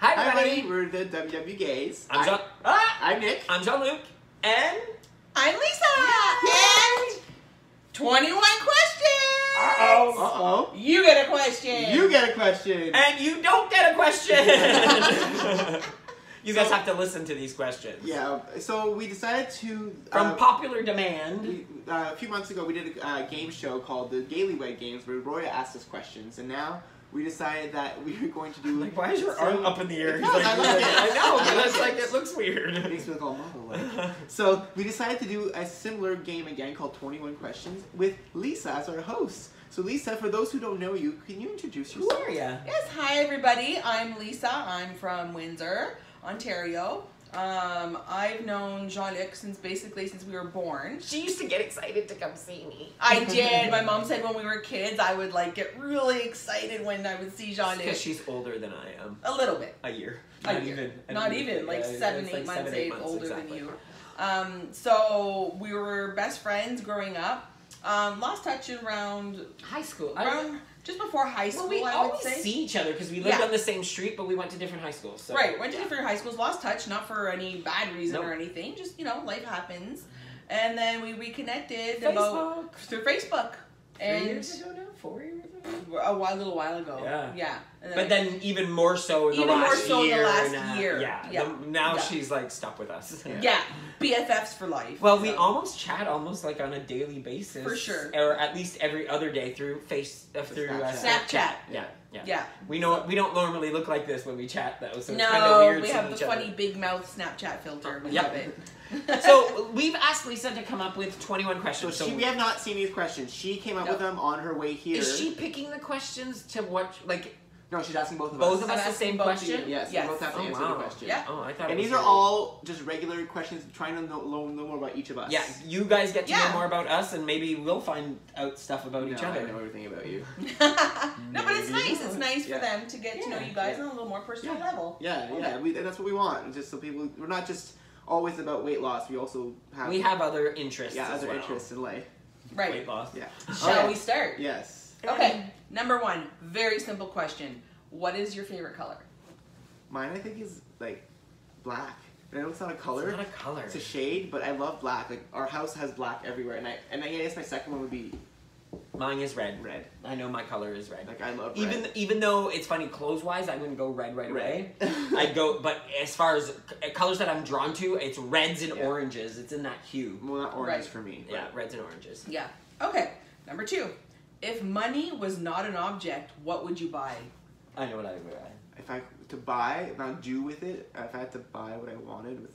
Hi, Hi, everybody. We're the WW Gays. I'm Nick. I'm Jean-Luc. And I'm Lisa. And 21 questions. Uh-oh. You get a question. You get a question. and you don't get a question. You guys have to listen to these questions. Yeah, so we decided to... From popular demand. a few months ago, we did a game show called the Gaily Wed Games where Roya asked us questions, and now we decided that we were going to do... Like, why is your arm up in the air? No, I like it. I know, I but like it's it. like, it looks weird. It makes me look all model-like. So we decided to do a similar game again called 21 Questions with Lisa as our host. So Lisa, for those who don't know you, can you introduce Who yourself? are ya? Yes, hi everybody. I'm Lisa. I'm from Windsor, Ontario. I've known Jean-Luc since we were born. She used to get excited to come see me. I did. My mom said when we were kids, I would like get really excited when I would see Jean-Luc. Because she's older than I am. A little bit. A year. Not even, like yeah, 7, it's 8 like months older exactly. than you. So we were best friends growing up. Lost touch around High school. just before high school, Well, we I would always say. see each other because we lived Yeah. on the same street, but we went to different high schools. So, Right, went to different high schools, lost touch, not for any bad reason Nope. or anything, just, life happens. And then we reconnected through Facebook. 3 years ago now? 4 years ago? A little while ago. Yeah. Yeah. And But then even more so in the Even more last so in the year. last year. Yeah. Yeah. Now Yeah. she's like stuck with us. Yeah, BFFs for life. Well, we so. almost chat almost like on a daily basis. For sure. Or at least every other day through Snapchat. Yeah. We So- don't normally look like this when we chat though, so it's kind of No, weird we seeing have the each other. funny big mouth Snapchat filter. We Yep. love it. So we've asked Lisa to come up with 21 questions. So we have not seen these questions. She came up with them on her way here. Is she picking the questions to what, like... No, she's asking both of us. Both of us I'm the same asking both of question? you. Yes, Yes. we both have to Oh, answer wow. the question. Yeah. Oh, I thought And it these was are really- all just regular questions, trying to know more about each of us. Yeah, you guys get to know Yeah. more about us, and maybe we'll find out stuff about each I other. know everything about you. No, but it's Maybe. nice. It's nice Yeah. for them to get to know you guys on a little more personal level. Yeah, and that's what we want. Just so people, we're not just always about weight loss. We also have other interests. yeah, as other well. interests in life. Right. Weight loss. Yeah. Shall we start? Yes. Okay. Number 1, very simple question. What is your favorite color? Mine, I think, is like black. And I know it's not a color. It's not a color. It's a shade, but I love black. Like our house has black everywhere, and I guess my second one would be Mine is red. red. I know my color is red. Like I love red. Even though it's funny, clothes-wise, I wouldn't go red right away. Red. I'd go, but as far as colors that I'm drawn to, it's reds and Yeah. oranges. It's in that hue. Well, not oranges Right. for me. Yeah, reds and oranges. Yeah. Okay. Number 2. If money was not an object, what would you buy? I know what I would buy. If I to buy, not do with it. If I had to buy what I wanted, with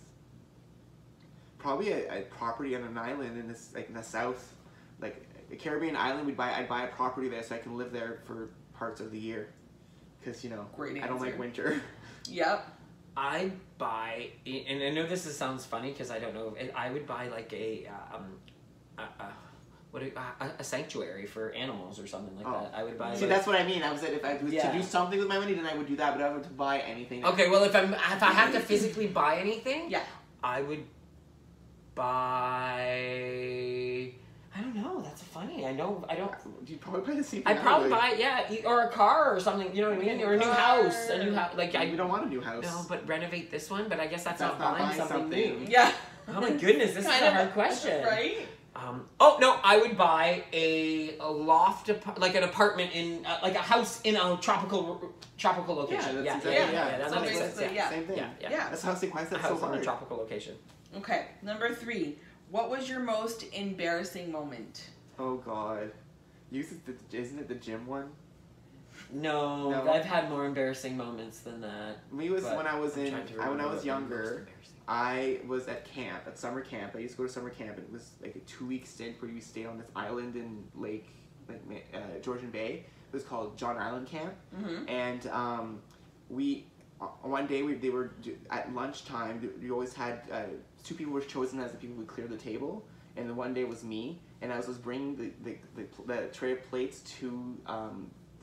probably a property on an island in this, like in the south, like a Caribbean island. I'd buy a property there so I can live there for parts of the year, because Great I don't like answer. winter. Yep. I'd buy, and I know this sounds funny because I don't know. I would buy like a sanctuary for animals or something like that. I would buy. See, like, that's what I mean. I was if I was Yeah. to do something with my money, then I would do that. But I would to buy anything. Okay, well, if I have to physically buy anything, Yeah. I would buy. I don't know. That's funny. I don't. You'd probably buy the same thing. I'd probably buy or a car or something. You know what I mean? Or a new house. A new house. Like We don't want a new house. No, but renovate this one. But I guess that's That's not not buying buying something something. new. Yeah. Oh my goodness, this is a hard question. Right? Oh no, I would buy a loft, like an apartment in, like a house in a tropical location. Yeah, that's That So makes sense. basically, Yeah. Same thing. Yeah. That's how I why is A that so house in a hard? tropical location. Okay. Number 3. What was your most embarrassing moment? Oh God, isn't it the gym one? No, No. I've had more embarrassing moments than that. Me was But when I was I'm trying to remember when I what was my most younger. embarrassing- I was at summer camp. I used to go to summer camp. It was like a 2-week stint where we stayed on this island in Georgian Bay. It was called John Island Camp. Mm-hmm. And one day they were at lunchtime. We always had 2 people were chosen as the people who would clear the table. And the one day was me, and I was bringing the tray of plates to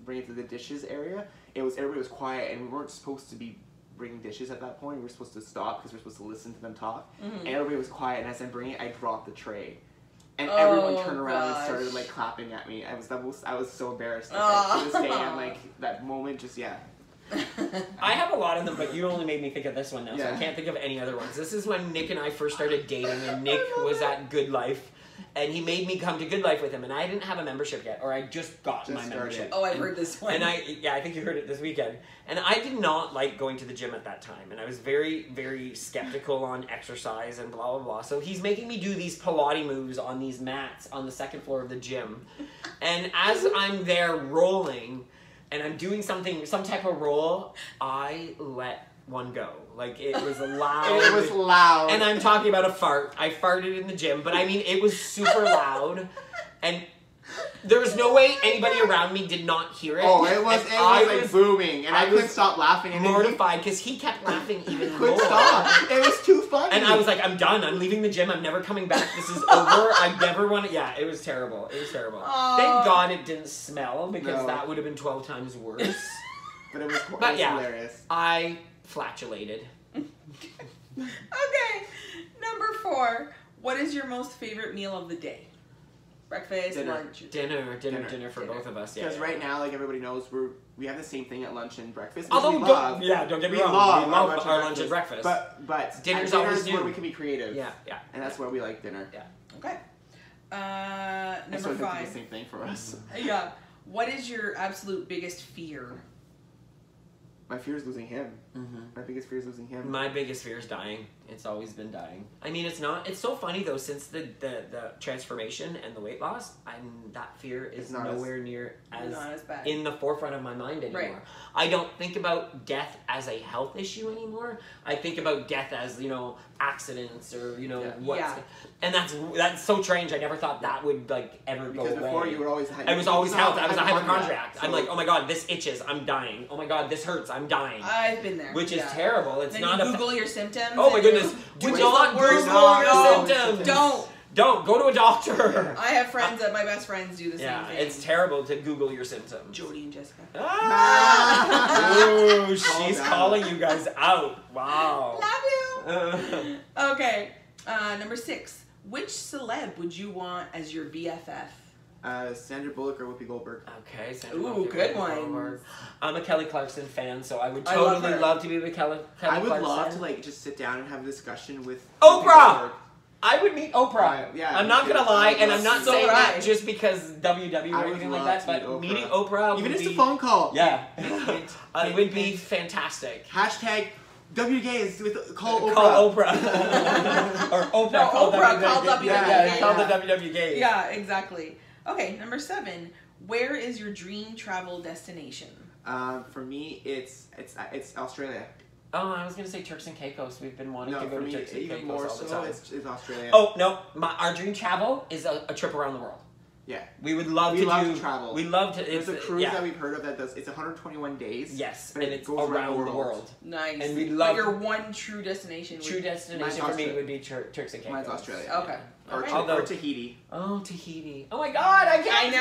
bring it to the dishes area. Everybody was quiet, and we weren't supposed to be bringing dishes at that point. We were supposed to stop because we were supposed to listen to them talk. Mm-hmm. And everybody was quiet, and as I'm bringing it, I dropped the tray. And everyone turned around gosh. and started like clapping at me. I was so embarrassed. Like, Oh. to this day, I'm like that moment. Just I have a lot of them, but you only made me think of this one now, so I Yeah. can't think of any other ones. This is when Nick and I first started dating, and Nick was at Good Life, and he made me come to Good Life with him, and I didn't have a membership yet, or I just got my membership. Oh, I've heard this one. And I think you heard it this weekend. And I did not like going to the gym at that time, and I was very, very skeptical on exercise and blah, blah, blah. So he's making me do these Pilates moves on these mats on the second floor of the gym. And as I'm there rolling, and I'm doing some type of roll, I let one go. Like, it was loud. It was loud. And I'm talking about a fart. I farted in the gym, but I mean, it was super loud. And there was no way anybody around me did not hear it. Oh, it was like booming, and I couldn't was stop laughing. And mortified because he kept laughing even more. Couldn't stop. It was too funny. And I was like, I'm done. I'm leaving the gym. I'm never coming back. This is over. I never want to. Yeah, it was terrible. It was terrible. Thank God it didn't smell, because that would have been 12 times worse. But it was hilarious. I flatulated. Okay, number 4. What is your most favorite meal of the day? Breakfast, lunch, Dinner for both of us. Yeah. Because right now, like everybody knows, we have the same thing at lunch and breakfast. Although, don't get me wrong, we love our lunch and breakfast. But dinner's at always where new. we can be creative. Yeah. And that's where we like dinner. Yeah. Okay. Number So 5. the same thing for us. Yeah. What is your absolute biggest fear? My fear is losing him. Mm-hmm. My biggest fear is losing him. My biggest fear is dying. It's always been dying. I mean, it's so funny though, since the transformation and the weight loss, that fear is nowhere near as bad. in the forefront of my mind anymore. Right. I don't think about death as a health issue anymore. I think about death as, accidents or, and that's so strange. I never thought that would ever go away. Because before you were always I was always health. I was a hypochondriac. I'm like, oh my God, this itches. I'm dying. Oh my God, this hurts. I'm dying. I've been there. Which is terrible. It's then not you Google your symptoms. Oh my goodness. Do not Google your symptoms. Don't. Go to a doctor. I have friends my best friends do the same thing. It's terrible to Google your symptoms. Jody and Jessica. Ooh, she's calling you guys out. Wow. Love you. Okay. Number 6. Which celeb would you want as your BFF? Sandra Bullock or Whoopi Goldberg. Okay, Sandra Ooh, Bullock. good one. I'm a Kelly Clarkson fan, so I would totally love to be with Kelly I would Clarkson. love to just sit down and have a discussion with Oprah. I would meet Oprah. Yeah, I'm not gonna lie, and I'm not saying right. that just because WW or anything like that, but meeting Oprah even would just be, a phone call. Yeah, it would be fantastic. Hashtag WGays with call Oprah. Call Oprah. Or Oprah. No, call Oprah, WW. call WW. Yeah, call the WW gays. Yeah, exactly. Okay, number 7. Where is your dream travel destination? For me, it's Australia. Oh, I was gonna say Turks and Caicos. We've been wanting to go to Turks and even Caicos more all the so, time. it's Australia. Oh no, our dream travel is a trip around the world. Yeah, we would love to travel. We love to. There's a cruise that we've heard of that does. It's 121 days. Yes, but and it's goes around the world. Nice. And we love your one true destination. True destination for me would be Turks and Caicos. Mine's Australia. Okay. Or Tahiti. Oh, Tahiti. Oh my God, I can't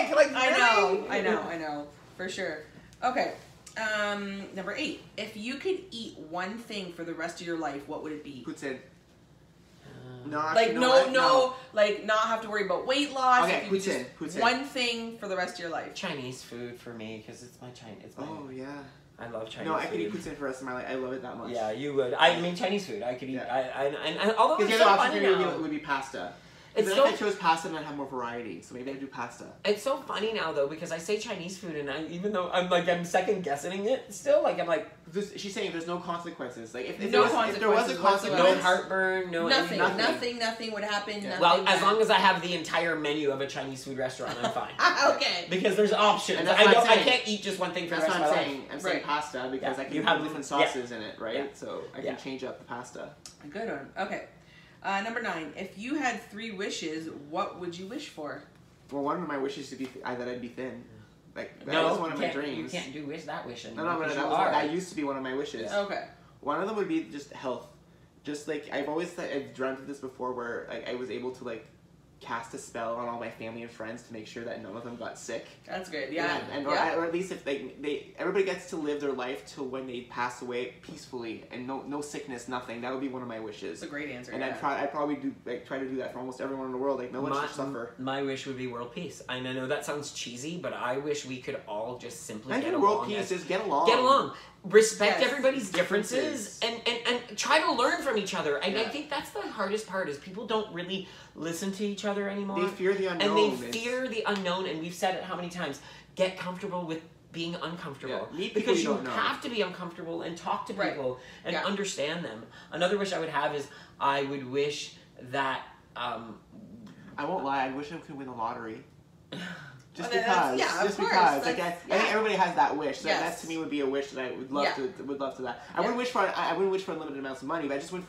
pick. I know. For sure. Okay. Number 8. If you could eat one thing for the rest of your life, what would it be? Poutine. No, like not have to worry about weight loss. Okay, poutine. One thing for the rest of your life. Chinese food for me, because it's my Chinese. Oh yeah. I love Chinese food. No, I could eat poutine for the rest of my life. I love it that much. Yeah, you would. I mean, Chinese food. I could eat. And although it's the so other funny option now, would be pasta. It's if I chose pasta, then I'd have more variety. So maybe I'd do pasta. It's so funny now though, because I say Chinese food, and even though I'm second guessing it, still I'm like. She's saying there's no consequences. Like if there was a consequence, no heartburn, nothing would happen. Yeah. Well, as long as I have the entire menu of a Chinese food restaurant, I'm fine. Okay. Because there's options. And I can't eat just one thing for the rest of my life. I'm saying pasta because I can have different sauces in it, right? Yeah. So I can change up the pasta. Good one. Okay. Number 9. If you had 3 wishes, what would you wish for? Well, one of my wishes to be that I'd be thin. Like that was one of my dreams. You can't do that wish anymore. No, that used to be one of my wishes. Okay. One of them would be just health. Just I've always I've dreamt of this before, where I was able to cast a spell on all my family and friends to make sure that none of them got sick. That's good. Yeah. Or at least if everybody gets to live their life till when they pass away peacefully and no sickness, nothing. That would be one of my wishes. That's a great answer. And I'd probably try to do that for almost everyone in the world. Like no one should suffer. My wish would be world peace. I know that sounds cheesy, but I wish we could all just simply get along. World peace, just get along. Get along. Respect everybody's differences and try to learn from each other. And I think that's the hardest part is people don't really listen to each other anymore. They fear the unknown. And they fear the unknown, and we've said it how many times. Get comfortable with being uncomfortable. Yeah. Because you have to be uncomfortable and talk to people and understand them. Another wish I would have is I would wish that... I won't lie, I wish I could win the lottery. Just well, because. Yeah, just of because. Course. Like I think everybody has that wish. So that to me would be a wish that I would love to that. I wouldn't wish for unlimited amounts of money, but I just win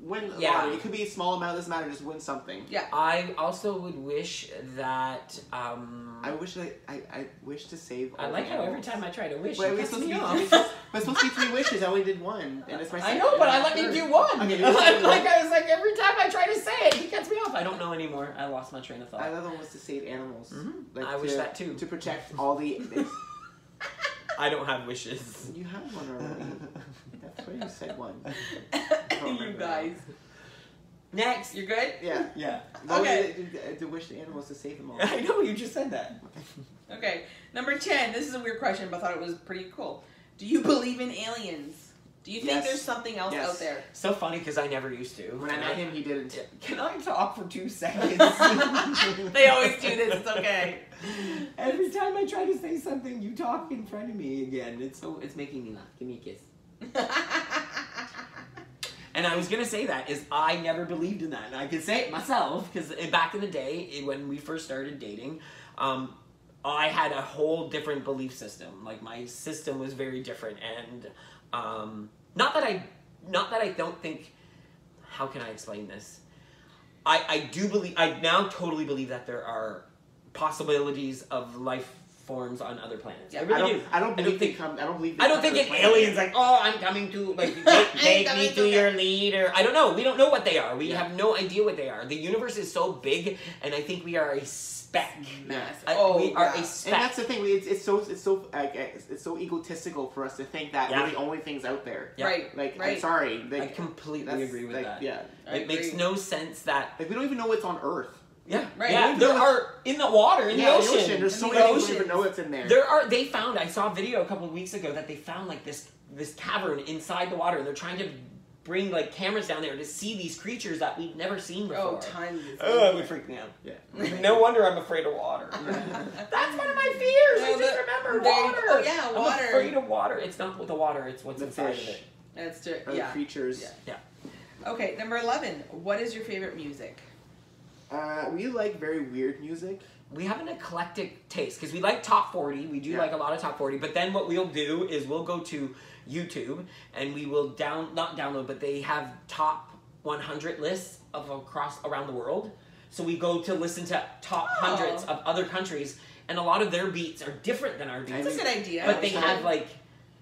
lottery. It could be a small amount, doesn't matter, just win something. Yeah. I also would wish that I wish to save all I like the how animals. every time I try to wish, But you it's cuts supposed me to off. be but it's supposed to be 3 wishes. I only did 1. And it's my I know, but I let me do one. Okay, I was like, every time I try to say it, he cuts me off. I don't know anymore. I lost my train of thought. My other one was to save animals. Mm-hmm. Like I wish that too. To protect all the... I don't have wishes. You had one already. That's why you said 1. You guys. Next. You're good? Yeah. Yeah. Okay. To wish the animals to save them all. I know, you just said that. Okay. Number 10. This is a weird question, but I thought it was pretty cool. Do you believe in aliens? Do you think there's something else out there? So funny because I never used to. When I met him, he didn't. Can I talk for 2 seconds? They always do this. It's okay. Every time I try to say something, you talk in front of me again. It's making me laugh. Give me a kiss. And I was gonna say that is I never believed in that, and I could say it myself because back in the day when we first started dating, I had a whole different belief system. Like my system was very different, and not that I don't think. How can I explain this? I do believe. I now totally believe that there are possibilities of life forms on other planets. Yeah, I really do. I don't think aliens like, oh, I'm coming to like take me to your lead, or I don't know. We don't know what they are. We have no idea what they are. The universe is so big, and I think we are a speck. We are a speck. And that's the thing. It's so egotistical for us to think that we're the only things out there. Yeah. Right. Like, I'm sorry. Like, I completely agree with that. Yeah. It makes no sense that we don't even know what's on Earth. Yeah, right. Yeah, there are in the water, in the ocean. There's so many things we don't know what's in there. They found. I saw a video a couple of weeks ago that they found like this cavern inside the water, and they're trying to bring like cameras down there to see these creatures that we've never seen before. Oh, tons. Oh, it would freak me out. Yeah. No wonder I'm afraid of water. That's one of my fears. I just remembered water. Oh yeah, water. I'm afraid of water. It's not the water. It's what's inside of it. That's true. Or the creatures. Yeah. Okay, number 11. What is your favorite music? We like very weird music. We have an eclectic taste because we like top 40. We do like a lot of top 40. But then what we'll do is we'll go to YouTube and we will not download, but they have top 100 lists of around the world. So we go to listen to top hundreds of other countries, and a lot of their beats are different than our beats. That's a good idea. But they have like...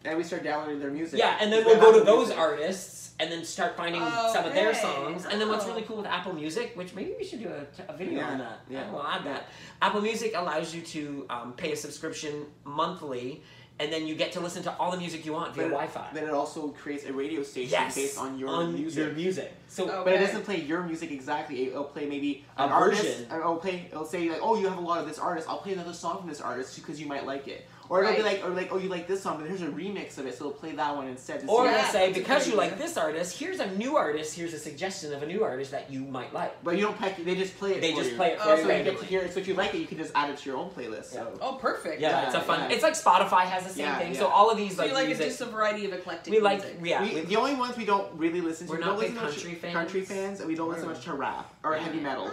And we start downloading their music. Yeah, and then we'll go to those artists and then start finding some of their songs. And then what's really cool with Apple Music, which maybe we should do a video on that. Yeah. We'll add that. Apple Music allows you to pay a subscription monthly, and then you get to listen to all the music you want via Wi-Fi. Then it also creates a radio station based on your music. So, but it doesn't play your music exactly. It'll play maybe an version. artist. It'll say like, oh, you have a lot of this artist. I'll play another song from this artist because you might like it. Or it'll be like, oh, you like this song, but here's a remix of it, so it'll play that one instead. Or it'll say, because you like this artist, here's a new artist, here's a suggestion of a new artist that you might like. But you don't play, they just play it They for just you. play it for so you. you get to hear it. So if you like it, you can just add it to your own playlist. So. Oh, perfect. Yeah, it's a fun, it's like Spotify has the same thing, so all of these so like you like music. just a variety of eclectic music. The only ones we don't really listen to, we're not big country fans, and we don't listen much to rap or heavy metal.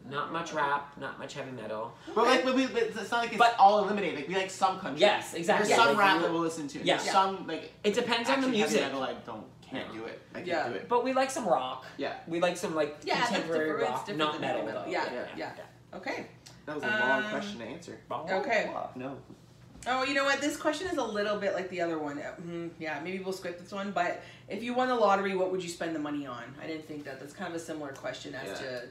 Not much rap, not much heavy metal. But it's not like it's all eliminated. Like we like some country. Yes, exactly. There's some rap that we'll listen to. Yeah. There's some like. It depends on the music. Heavy metal, I can't do it. I can't do it. But we like some rock. Yeah. We like some like contemporary rock, not metal. Yeah. Okay. That was a long question to answer. Okay. No. Oh, you know what? This question is a little bit like the other one. Yeah, maybe we'll skip this one. But if you won the lottery, what would you spend the money on? I didn't think that. That's kind of a similar question as to.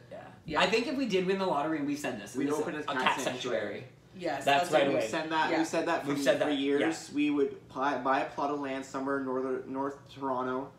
Yeah. I think if we did win the lottery, we've said this. We'd open a cat sanctuary. Yes, that's right away. We've said that. We've said that for years. Yeah. We would buy a plot of land somewhere in North Toronto,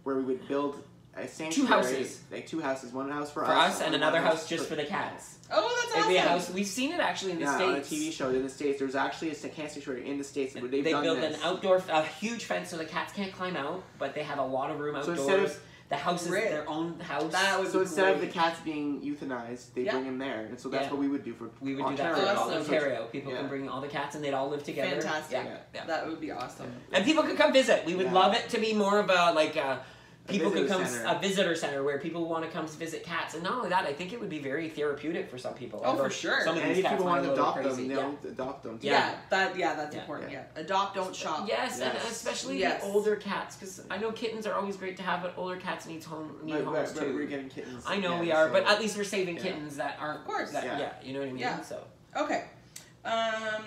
where we would build a sanctuary. 2 houses. Like 2 houses. One house for us and another house just for the cats. Oh, that's awesome. It'd be a house. We've seen it actually in the States. On a TV show in the States. There's actually a cat sanctuary in the States. They built an outdoor, a huge fence so the cats can't climb out, but they have a lot of room outdoors. So instead of the house is their own house. So instead of the cats being euthanized, they bring them there, and so that's what we would do for. We would do that for all Ontario. People can bring all the cats, and they'd all live together. Fantastic. That would be awesome. And people could come visit. We would love it to be more of a people could come a visitor center where people want to come visit cats, and not only that, I think it would be very therapeutic for some people. Oh, for sure. Some of these cats people want to adopt crazy. them. Adopt them. Too. That's important. Yeah, adopt, don't shop. Yes, and especially the older cats, because I know kittens are always great to have, but older cats need homes too. We're getting kittens. I know we are, but at least we're saving kittens that aren't. Of course. You know what I mean. Yeah. So. Okay.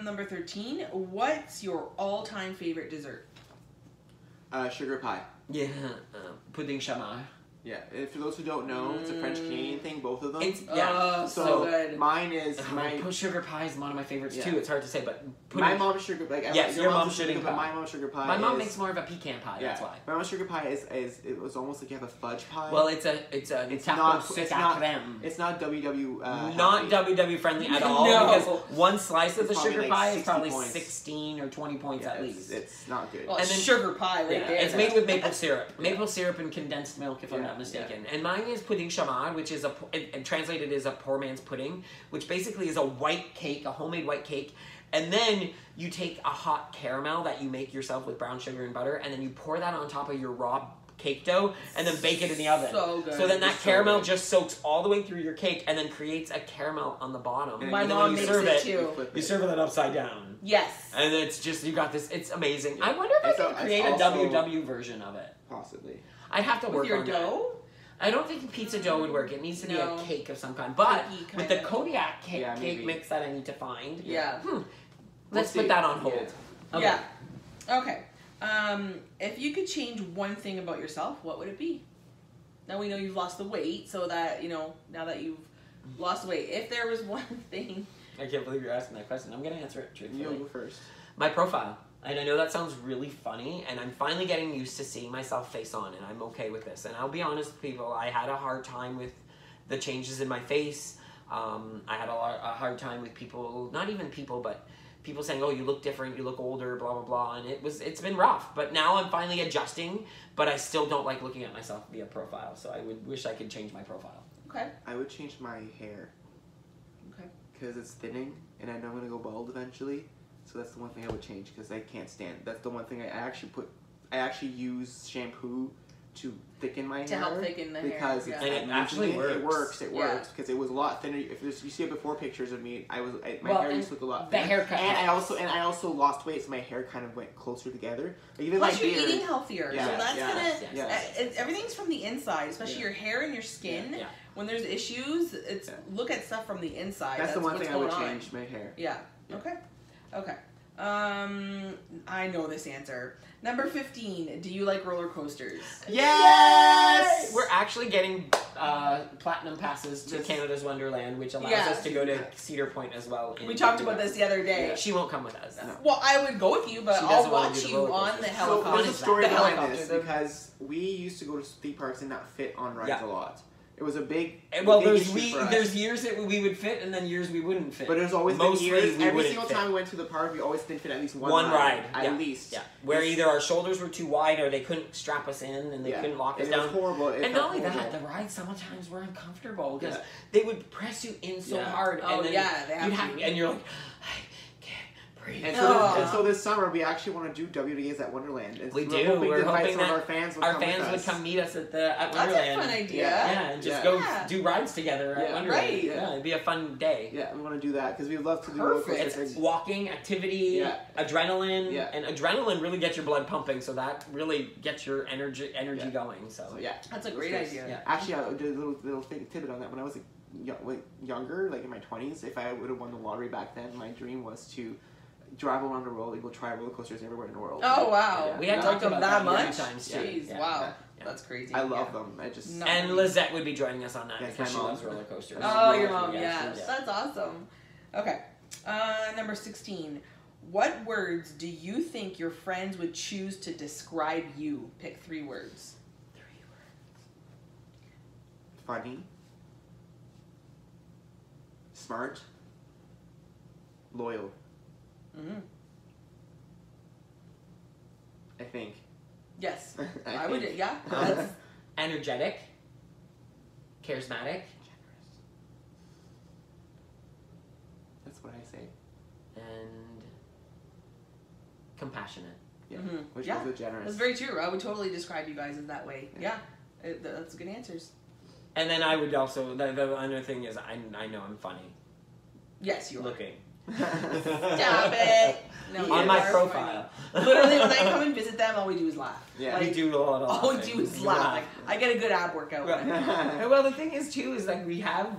Number 13. What's your all-time favorite dessert? Sugar pie. Yeah, pudding chamar. Yeah, for those who don't know, it's a French-Canadian thing, both of them. It's, so good. Mine is... sugar pie is one of my favorites too. It's hard to say, but... My mom's sugar pie. Yes, your mom's sugar pie. But my mom's sugar pie My mom makes more of a pecan pie, that's why. My mom's sugar pie it was almost like you have a fudge pie. Well, it's not WW... not WW friendly at all, because one slice of the sugar pie is probably 16 or 20 points at least. It's not good. Well, and then sugar pie right there. It's made with maple syrup. Maple syrup and condensed milk, if I'm not mistaken. And mine is pudding chamar, which is translated as a poor man's pudding, which basically is a white cake, a homemade white cake. And then you take a hot caramel that you make yourself with brown sugar and butter, and then you pour that on top of your raw cake dough, and then bake it in the oven. So good. So then that caramel just soaks all the way through your cake, and then creates a caramel on the bottom. My mom makes it too. You serve it upside down. Yes. And it's just, you got this, it's amazing. I wonder if I could create a WW version of it. Possibly. I'd have to work on your dough? I don't think pizza dough would work. It needs to be a cake of some kind. But with the Kodiak cake mix that I need to find, let's put that on hold. Okay. Yeah. Okay. If you could change one thing about yourself, what would it be? Now we know you've lost the weight, so that, now that you've lost the weight, if there was one thing... I can't believe you're asking that question. I'm going to answer it truthfully. You'll go first. My profile. And I know that sounds really funny, and I'm finally getting used to seeing myself face on, and I'm okay with this. And I'll be honest with people, I had a hard time with the changes in my face. I had a hard time with people, not even people, but people saying, oh, you look different, you look older, blah, blah, blah. And it's been rough. But now I'm finally adjusting, but I still don't like looking at myself via profile. So I would wish I could change my profile. Okay. I would change my hair. Okay. Because it's thinning, and I know I'm going to go bald eventually. So that's the one thing I would change, because I can't stand. That's the one thing I actually use shampoo to thicken my hair. To help thicken the hair. Because and it actually works. It works because it was a lot thinner. If you see it before pictures of me, my hair used to look a lot thinner. The haircut. And I also lost weight, so my hair kind of went closer together. Like even plus, you're beard, eating healthier, so that's everything's from the inside, especially your hair and your skin. Yeah. When there's issues, look at stuff from the inside. That's the one thing I would change. My hair. Yeah. Okay. I know this answer. Number 15. Do you like roller coasters? Yes! We're actually getting platinum passes to Canada's Wonderland, which allows us to go to Cedar Point as well. We talked about this the other day. Yeah. She won't come with us. No. Well, I would go with you, but I'll watch you on the helicopter. So there's a story behind this, because we used to go to theme parks and not fit on rides a lot. It was a big there's years that we would fit and then years we wouldn't fit. But there's always been years. Every single time we went to the park, we always didn't fit at least one ride. At least. Yeah. Where either our shoulders were too wide or they couldn't strap us in and they couldn't lock us down. It was horrible. And not only that, the rides sometimes were uncomfortable because they would press you in so hard. Oh, and then and you're like, And so this summer we actually want to do WDAs at Wonderland. We do. We're hoping that our fans would come meet us at Wonderland. That's a fun idea. Yeah, and just go do rides together at Wonderland. Right. Yeah, it'd be a fun day. Yeah, we want to do that because we love to do roller coasters. It's walking, activity, adrenaline, and adrenaline really gets your blood pumping, so that really gets your energy going. So that's a great idea. Yeah. Actually, I did a little tidbit on that. When I was younger, like in my 20s, if I would have won the lottery back then, my dream was to travel around the world and go try roller coasters everywhere in the world. Oh wow. Yeah. We had You talked like them about that that much? many times too. Jeez, Yeah. wow. Yeah. That's crazy. I love Yeah. them. I just No. And Lizette would be joining us on that Yes, because she my mom. loves roller coasters. Oh, your Yeah, mom, yes. yeah. That's awesome. Okay. Number 16. What words do you think your friends would choose to describe you? Pick 3 words. funny, smart, loyal. Mm-hmm. I think. Yes. I I would, think. yeah. That's, Energetic, charismatic, That's what I say. and compassionate. Yeah. Mhm. Which Yeah. goes with generous. that's very true. I would totally describe you guys as that way. Yeah. That's good answers. And then I would also, the other thing is, I know I'm funny Yes, you are. looking. Stop it. No, On you my are profile. funny. Literally, when I come and visit them, all we do is laugh. Yeah. We Like, do a lot of all we laughing. do is We laugh. Like, I get a good ab workout. When I Well, the thing is too is like we have,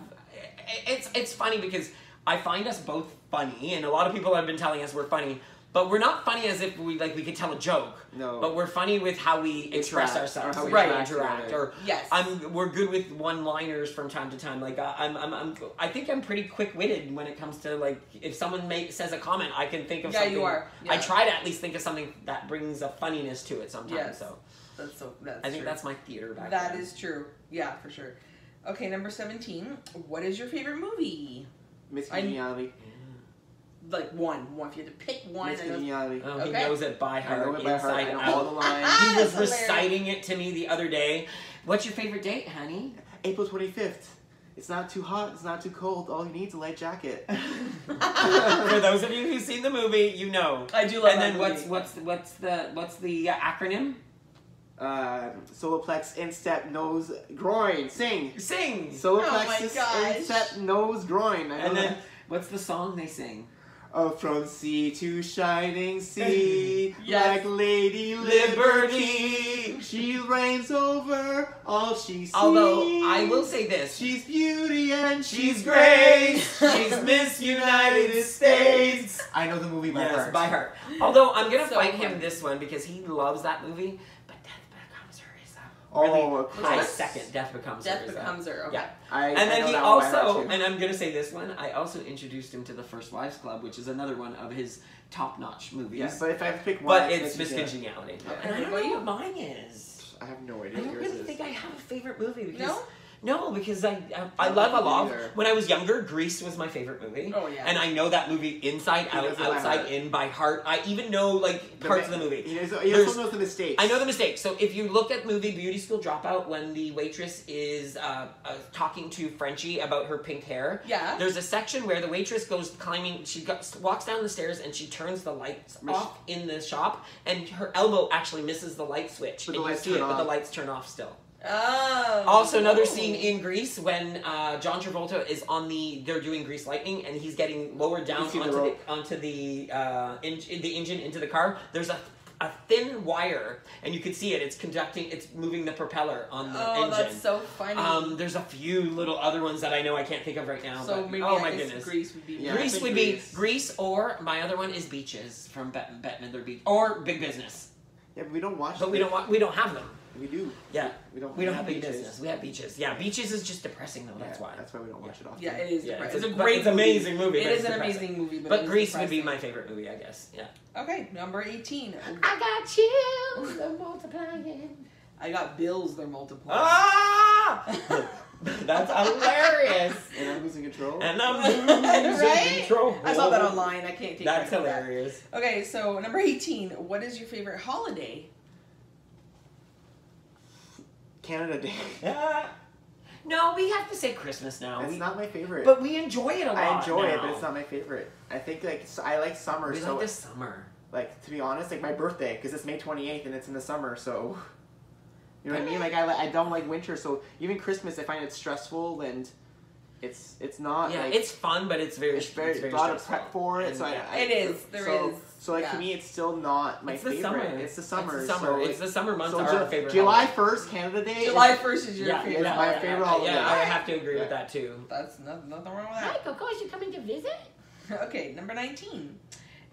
it's funny because I find us both funny, and a lot of people have been telling us we're funny, but we're not funny as if we could tell a joke. No. But we're funny with how we express Interact, ourselves, or how we right? interact Interact, together. or Yes. we're good with one-liners from time to time. Like I think I'm pretty quick-witted when it comes to like if someone says a comment, I can think of Yeah, something. you are. I Yeah. try to at least think of something that brings a funniness to it sometimes. Yes. So That's I think true. that's my theater background. That is true. Yeah, for sure. Okay, number 17. What is your favorite movie? Miss I- Congeniality. Like one. If you had to pick one. Miss I know- Congeniality. Oh, he Okay. knows it by I heart, know it by heart. inside I know out. all the lines. He was That's hilarious. reciting it to me the other day. What's your favorite date, honey? April 25th. It's not too hot. It's not too cold. All you need is a light jacket. For those of you who've seen the movie, you know. I do love And that then movie. what's the acronym? Soloplex, instep, nose, groin. Sing. Sing. Soloplexus, gosh. instep, nose, groin. I know And then that. what's the song they sing? Oh, from sea to shining sea, Yes. like Lady Liberty, she reigns over all she sees. Although I will say this, She's beauty and she's great. She's Miss United States. I know the movie by Yes, heart. by heart. Although I'm gonna So fight funny. him this one because he loves that movie, but Death Becomes Her is a Oh, really of high course. second. Death Becomes Her. Death is a- Becomes Her. Okay. Yeah. I And I then know he that one by heart, also, too. and I'm gonna say this one, I also introduced him to the First Wives Club, which is another one of his top-notch movies. Yeah, but if I have to pick one, But it's Miss Miss Congeniality. Yeah. And I don't What know about what mine is. I have no I idea. don't what yours really is. think I have a favorite movie because No? no, because I I love a don't lot. either. When I was younger, Grease was my favorite movie. Oh, yeah. And I know that movie inside He out, knows it by outside heart. in by heart. I even know like parts of the movie. He There's- also knows the mistakes. I know the mistake. So if you look at the movie Beauty School Dropout, when the waitress is talking to Frenchie about her pink hair, Yeah. there's a section where the waitress goes climbing. Walks down the stairs and she turns the lights off in the shop, and her elbow actually misses the light switch, But and the you lights see it, turn but the off. lights turn off still. Oh. Also, another scene in Grease when John Travolta is they're doing Grease Lightning, and he's getting lowered down You see the onto rope. the engine into the car. There's a thin wire, and you can see it. It's moving the propeller on the Oh, engine. that's so funny. There's a few little other ones that I know I can't think of right now. so but, maybe oh I my guess goodness. Grease would be. Yeah. I Grease think would be Grease. Grease, or my other one is Beaches from Bette Midler Beach, or Big Business. Yeah, but we don't watch. But we don't have them. We do. Yeah. We don't. We don't have Big Beaches. Business. We have Beaches. Yeah, Beaches is just depressing though. That's Yeah, why. That's why we don't watch it often. Yeah, it is. Yeah, depressing. it's It's a great, it's an amazing movie. It but is it's an depressing. amazing movie, But it is Grease would be depressing. my favorite movie, I guess. Yeah. Okay, number 18. I got chills, they're multiplying. I got bills. They're multiplying. Ah! That's hilarious. And I'm losing control. And I'm losing Right? control. I saw that online. I can't take That's credit for that. hilarious. Okay, so number 18. What is your favorite holiday? Canada Day. No, we have to say Christmas now. It's not my favorite. But we enjoy it a lot. I enjoy it, now. but it's not my favorite. I think I like summer. We so like the summer. like to be honest, like my birthday, because it's May 28th and it's in the summer, so you know what I mean. Like I don't like winter, so even Christmas I find it stressful and it's not. Yeah, like, it's fun, but it's very it's very stressful. a lot of prep for it. And So yeah. It is, there so, is, So like yeah. to me, it's still not my It's the favorite. summer. It's the summer. It's the summer. So, like, It's the summer months so are our favorite. July holiday. 1st, Canada Day. July 1st is your Yeah, favorite yeah, my holiday. favorite holiday. Yeah, I have to agree with Yeah. that too. That's nothing wrong with that. Coco, is you coming to visit? Okay, number 19.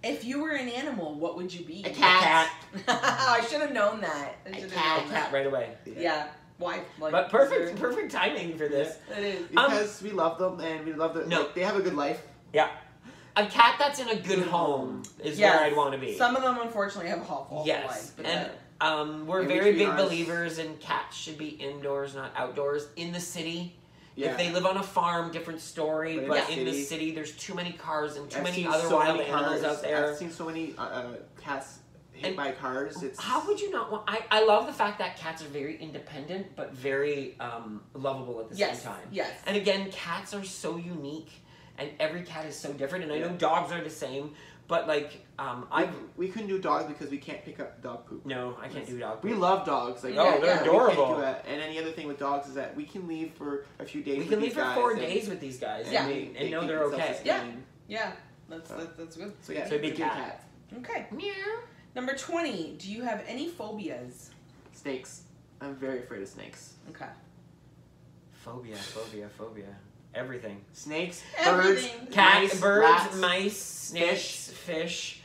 If you were an animal, what would you be? A cat. I should have known that. I should have known A cat that. right away. Yeah. Why? Like, But perfect timing for this. It is. Because we love them and we love them. No. Like, they have a good life. Yeah. A cat that's in a good home is where I'd want to be. Some of them, unfortunately, have awful life. Yes. But And we're In very between big us. believers in cats should be indoors, not outdoors. In the city. Yeah. If they live on a farm, different story. But But in in the the city- city, there's too many cars and too I've many seen other so wild many animals cars. out there. I've seen so many cats hit And by cars. It's How would you not want? I love the fact that cats are very independent, but very lovable at the yes. same time. Yes. And again, cats are so unique, and every cat is so different. And I know dogs are the same, but like we couldn't do dogs because we can't pick up dog poop. no, I can't do dog. We poop. love dogs. Like, Oh, they're we adorable. can't do that. And any other thing with dogs is that we can leave for a few days. We with can these leave for guys 4 and- days with these guys. Yeah. and know keep they're themselves okay. sustained. Yeah. That's good. So yeah, So a big it's a good cat. Okay. Meow. Number 20. Do you have any phobias? Snakes. I'm very afraid of snakes. Okay. Phobia. Everything. Snakes, Everything. birds, Cat, mice, birds, rats. mice, snakes, fish.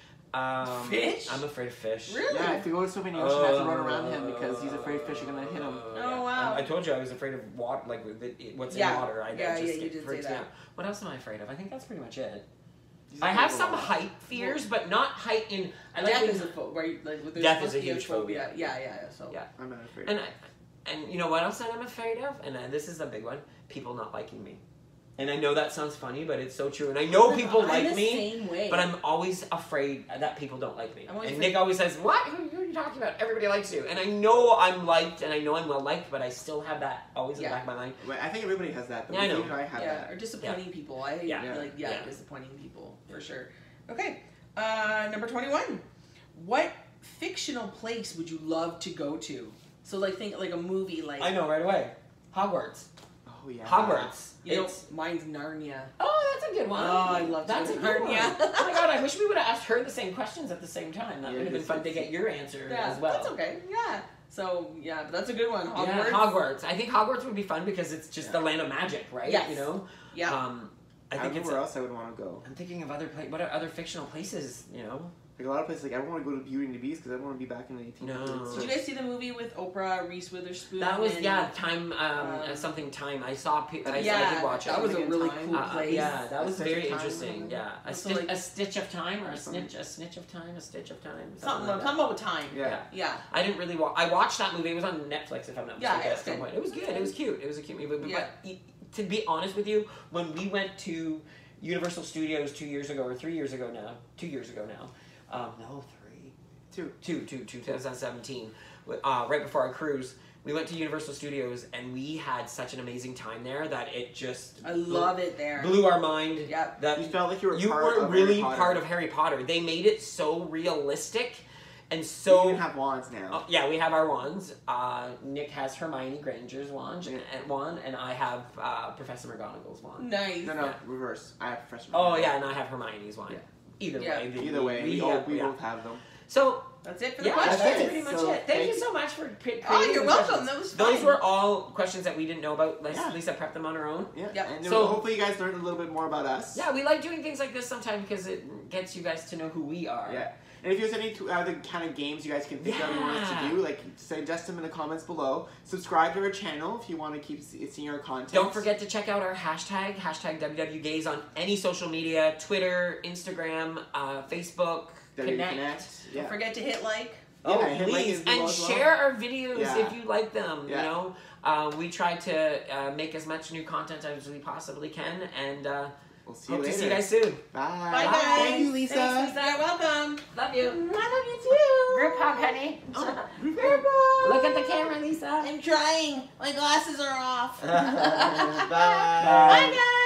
Fish? I'm afraid of fish. Really? Yeah, if we go to so many oceans, I have to run around him because he's afraid fish are gonna hit him. Oh, wow. I told you I was afraid of water, like what's Yeah. in water. Yeah, just you it did freaks say me that. out. What else am I afraid of? I think that's pretty much it. He's I afraid have of a some lot. height fears, but not height in. I like Death things- is a phobia, right? Like, there's Death supposed is a to be huge phobia. Yeah. So. Yeah. I'm not afraid. And you know what else that I'm afraid of? And this is a big one: people not liking me. And I know that sounds funny, but it's so true. And I know people I'm like the me. Same way. But I'm always afraid that people don't like me. I'm always And afraid- Nick always says, "What? Who are you talking about? Everybody likes you." And I know I'm liked, and I know I'm well liked, but I still have that always in the Yeah. back of my mind. But I think everybody has that. Though. Yeah, I know. Even I have Yeah, that. or disappointing people. I Yeah. like Yeah. disappointing people for sure. Okay, number 21. What fictional place would you love to go to? So like think like a movie like I know right away. Hogwarts. Oh yeah. Hogwarts. You know, It's mine's Narnia. oh, that's a good one. Oh, I love that's a to good go one. to Narnia. Oh my god, I wish we would have asked her the same questions at the same time. That Yeah, would have been it's- fun to get your answer Yeah, as well. that's okay. Yeah. So yeah, but that's a good one. Hogwarts. Yeah, Hogwarts. I think Hogwarts would be fun because it's just Yeah. the land of magic, right? Yes. You know. Yeah. I I think don't know it's. where else I would want to go. I'm thinking of what are other fictional places? You know. Like a lot of places, like I want to go to Beauty and the Beast because I want to be back in the 1800s. No. Did you guys see the movie with Oprah, Reese Witherspoon? That was and- time something time. I saw. I yeah, did watch it. that was a Something in really time. cool place. Yeah, that A was Stitch very of Time or interesting. something? Yeah, So, like- a stitch of time or a Something. snitch of time, a stitch of time. Something like that. about time. Yeah. Yeah. I didn't really watch. I watched that movie. It was on Netflix, if I'm not Yeah, mistaken. it's At some good. point, it was good. It was cute. It was a cute movie. But, Yeah. to be honest with you, when we went to Universal Studios 2 years ago or 3 years ago now, 2 years ago now, no, 2017, right before our cruise, we went to Universal Studios and we had such an amazing time there that it just I love it there. blew our mind. Yep. That You felt like you were you part were of really Harry Potter. part of Harry Potter. They made it so realistic and We so. even have wands now. Yeah, we have our wands. Nick has Hermione Granger's wand, Yeah. and I have Professor McGonagall's wand. Nice. No, reverse. I have freshman. Oh yeah, and I have Hermione's wand. Yeah. Either Yeah. way. Either way, we both have them. So That's it for the yeah, questions. that's it. pretty much So, it. Thank you thanks. so much for Oh, you're the welcome. questions. That was Those fun. were all questions that we didn't know about. Yeah. Lisa prepped them on her own. Yeah. Yep. And So- hopefully you guys learned a little bit more about us. Yeah, we like doing things like this sometimes because it gets you guys to know who we are. Yeah. And if there's any other kind of games you guys can think of you want us to Yeah. do, like suggest them in the comments below. Subscribe to our channel if you want to keep seeing our content. Don't forget to check out our hashtag WWGays on any social media, Twitter, Instagram, Facebook, Connect. Yeah. Don't forget to hit like. Oh, Yeah, hit like please, and below and as well. share our videos Yeah. if you like them. Yeah. You know, we try to make as much new content as we possibly can, and We'll see you hope later. to see you guys soon. Bye. Bye, guys. Thank you, Lisa. Thanks, Lisa. You're welcome. Love you. I love you too. Group hug, honey. Group Look at the camera, Lisa. I'm trying. My glasses are off. Bye. Bye. Bye, guys.